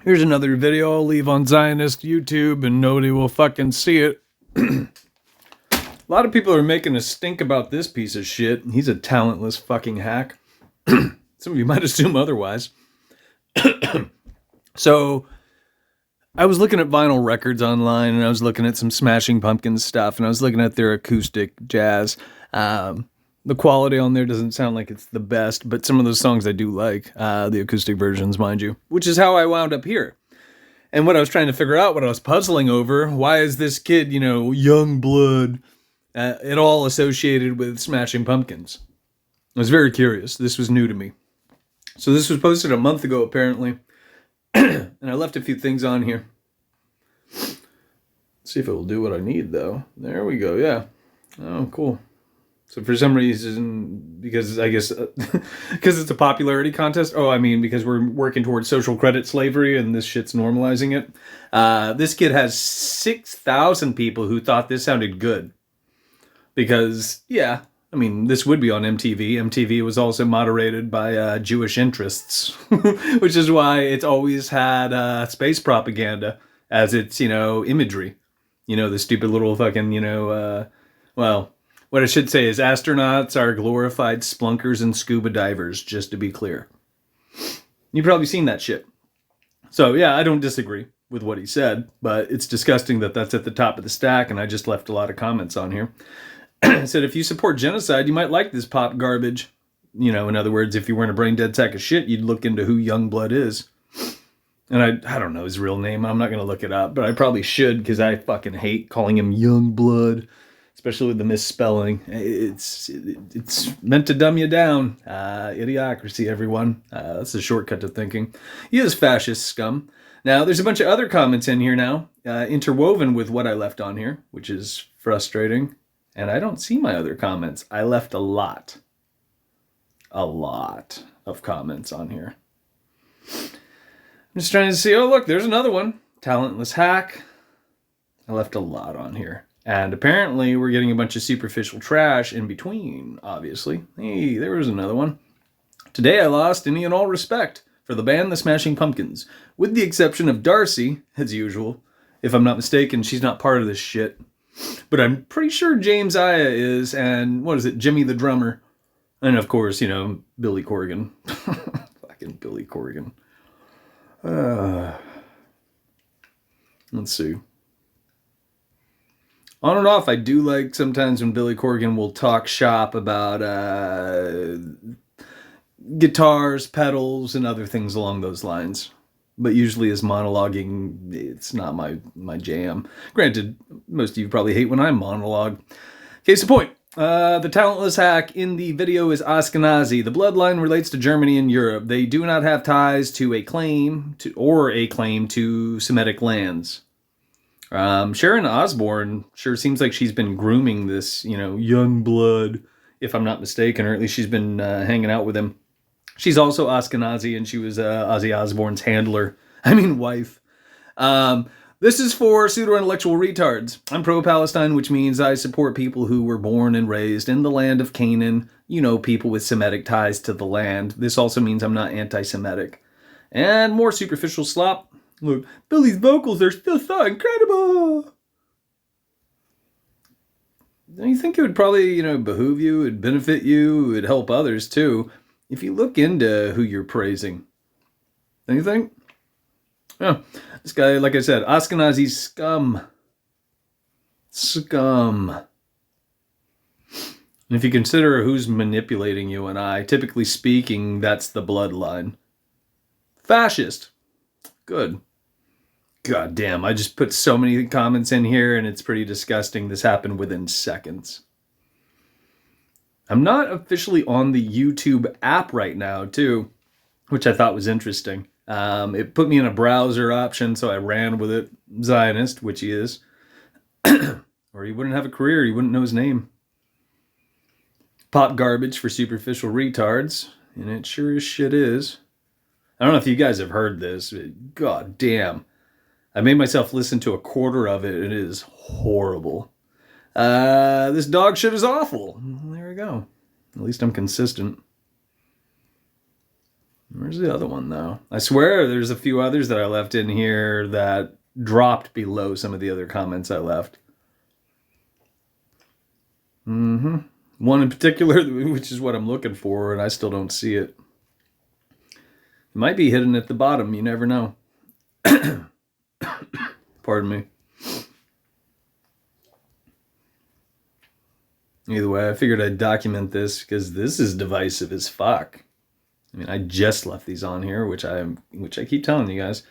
Here's another video I'll leave on Zionist YouTube and nobody will fucking see it. A lot of people are making a stink about this piece of shit. He's a talentless fucking hack. Some of you might assume otherwise. So, I was looking at vinyl records online and I was looking at some Smashing Pumpkins stuff and I was looking at their acoustic jazz. The quality on there doesn't sound like it's the best, but some of those songs I do like, the acoustic versions, mind you, which is how I wound up here. And what I was trying to figure out, what I was puzzling over, why is this kid, young blood, at all associated with Smashing Pumpkins? I was very curious. This was new to me. So this was posted a month ago, apparently. And I left a few things on here. Let's see if it will do what I need, though. There we go, yeah. Oh, cool. So for some reason, because I guess, because it's a popularity contest. Oh, I mean, because we're working towards social credit slavery and this shit's normalizing it. This kid has 6,000 people who thought this sounded good. Because, yeah, I mean, this would be on MTV. MTV was also moderated by Jewish interests, which is why it's always had space propaganda as its, imagery. The stupid little fucking, well, what I should say is astronauts are glorified splunkers and scuba divers, just to be clear. You've probably seen that shit. So, yeah, I don't disagree with what he said, but it's disgusting that that's at the top of the stack, and I just left a lot of comments on here. I said, if you support genocide, you might like this pop garbage. In other words, if you weren't a brain dead sack of shit, you'd look into who Youngblood is. And I don't know his real name. I'm not going to look it up, but I probably should because I fucking hate calling him Youngblood, especially with the misspelling. It's meant to dumb you down. Idiocracy, everyone. That's a shortcut to thinking. He is fascist scum. Now, there's a bunch of other comments in here now, interwoven with what I left on here, which is frustrating. And I don't see my other comments. I left a lot of comments on here. I'm just trying to see, oh look, there's another one. Talentless hack. I left a lot on here. And apparently we're getting a bunch of superficial trash in between, obviously. Hey, there was another one. Today I lost any and all respect for the band The Smashing Pumpkins, with the exception of Darcy, as usual. If I'm not mistaken, she's not part of this shit. But I'm pretty sure James Aya is, and what is it, Jimmy the drummer. And of course, Billy Corgan. Fucking Billy Corgan. Let's see. On and off, I do like sometimes when Billy Corgan will talk shop about guitars, pedals, and other things along those lines. But usually his monologuing, it's not my jam. Granted, most of you probably hate when I monologue. Case in point, the talentless hack in the video is Ashkenazi. The bloodline relates to Germany and Europe. They do not have ties to a claim to Semitic lands. Sharon Osbourne sure seems like she's been grooming this, young blood, if I'm not mistaken, or at least she's been hanging out with him. She's also Ashkenazi, and she was Ozzy Osbourne's wife. This is for pseudo-intellectual retards. I'm pro-Palestine, which means I support people who were born and raised in the land of Canaan, people with Semitic ties to the land. This also means I'm not anti-Semitic. And more superficial slop. Look, Billy's vocals are still so incredible. Don't you think it would probably, behoove you, it would benefit you, it would help others too, if you look into who you're praising? Don't you think? Oh, this guy, like I said, Ashkenazi scum. Scum. And if you consider who's manipulating you and I, typically speaking, that's the bloodline. Fascist. Good. God damn, I just put so many comments in here and it's pretty disgusting. This happened within seconds. I'm not officially on the YouTube app right now, too, which I thought was interesting. It put me in a browser option, so I ran with it. Zionist, which he is. Or he wouldn't have a career, he wouldn't know his name. Pop garbage for superficial retards, and it sure as shit is. I don't know if you guys have heard this, but god damn. I made myself listen to a quarter of it, and it is horrible. This dog shit is awful. There we go. At least I'm consistent. Where's the other one, though? I swear there's a few others that I left in here that dropped below some of the other comments I left. One in particular, which is what I'm looking for, and I still don't see it. It might be hidden at the bottom. You never know. Pardon me. Either way, I figured I'd document this because this is divisive as fuck. I mean, I just left these on here, which I keep telling you guys.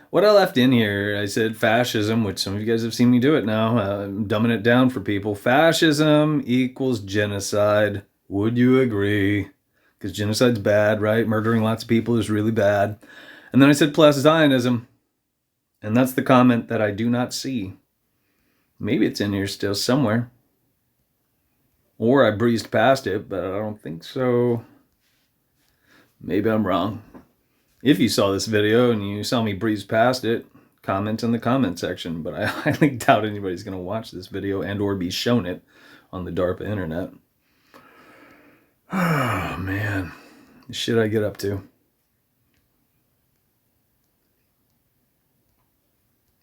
What I left in here, I said fascism, which some of you guys have seen me do it now. I'm dumbing it down for people. Fascism equals genocide. Would you agree? Because genocide's bad, right? Murdering lots of people is really bad. And then I said plus Zionism. And that's the comment that I do not see. Maybe it's in here still somewhere. Or I breezed past it, but I don't think so. Maybe I'm wrong. If you saw this video and you saw me breeze past it, comment in the comment section. But I highly doubt anybody's going to watch this video and or be shown it on the DARPA internet. Oh, man. The shit I get up to.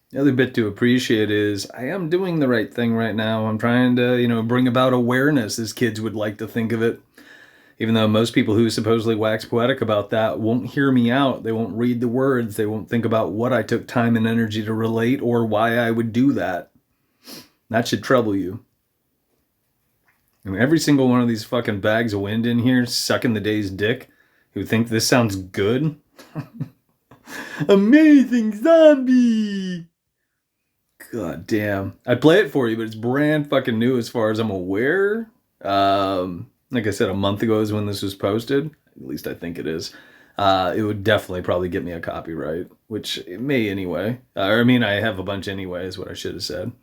The other bit to appreciate is I am doing the right thing right now. I'm trying to, bring about awareness, as kids would like to think of it. Even though most people who supposedly wax poetic about that won't hear me out. They won't read the words. They won't think about what I took time and energy to relate or why I would do that. That should trouble you. I mean, every single one of these fucking bags of wind in here sucking the day's dick who think this sounds good. Amazing zombie! God damn. I'd play it for you, but it's brand fucking new as far as I'm aware. Like I said, a month ago is when this was posted. At least I think it is. It would definitely probably get me a copyright, which it may anyway. I have a bunch anyway, is what I should have said.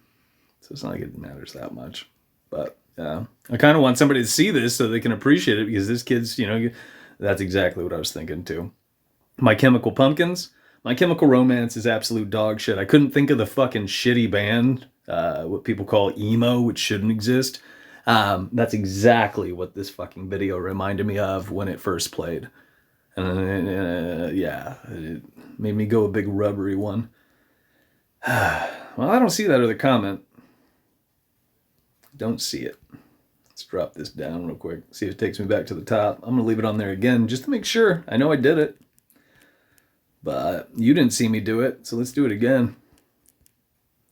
So it's not like it matters that much. But I kind of want somebody to see this so they can appreciate it, because this kid's, that's exactly what I was thinking too. My Chemical Pumpkins. My Chemical Romance is absolute dog shit. I couldn't think of the fucking shitty band, what people call emo, which shouldn't exist. That's exactly what this fucking video reminded me of when it first played. And it made me go a big rubbery one. Well, I don't see that other comment. Don't see it. Let's drop this down real quick. See if it takes me back to the top. I'm going to leave it on there again just to make sure. I know I did it. But you didn't see me do it, so let's do it again.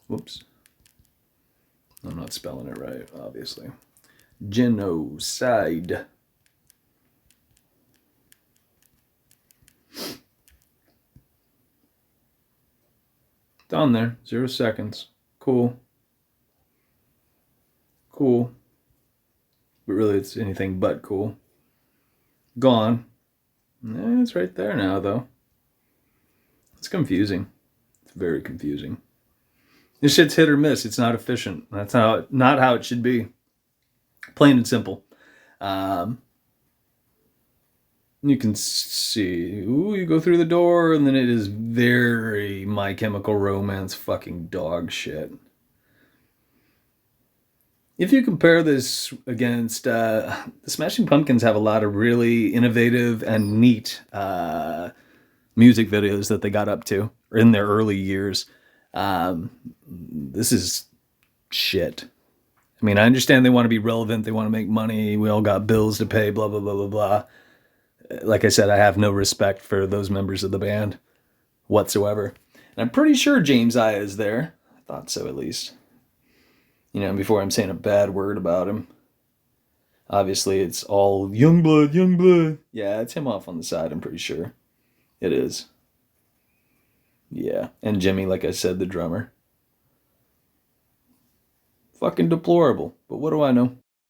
Whoops. I'm not spelling it right, obviously. Genocide. It's on there. 0 seconds. Cool. Cool. But really, it's anything but cool. Gone. It's right there now, though. It's confusing. It's very confusing. This shit's hit or miss. It's not efficient. That's not how it should be. Plain and simple. You can see, you go through the door, and then it is very My Chemical Romance fucking dog shit. If you compare this against, the Smashing Pumpkins have a lot of really innovative and neat music videos that they got up to in their early years. This is shit. I mean, I understand they want to be relevant. They want to make money. We all got bills to pay, blah, blah, blah, blah, blah. Like I said, I have no respect for those members of the band whatsoever. And I'm pretty sure James Iha is there. I thought so, at least. Before I'm saying a bad word about him. Obviously, it's all Youngblood, Youngblood. Yeah, it's him off on the side, I'm pretty sure. It is. Yeah. And Jimmy, like I said, the drummer. Fucking deplorable. But what do I know?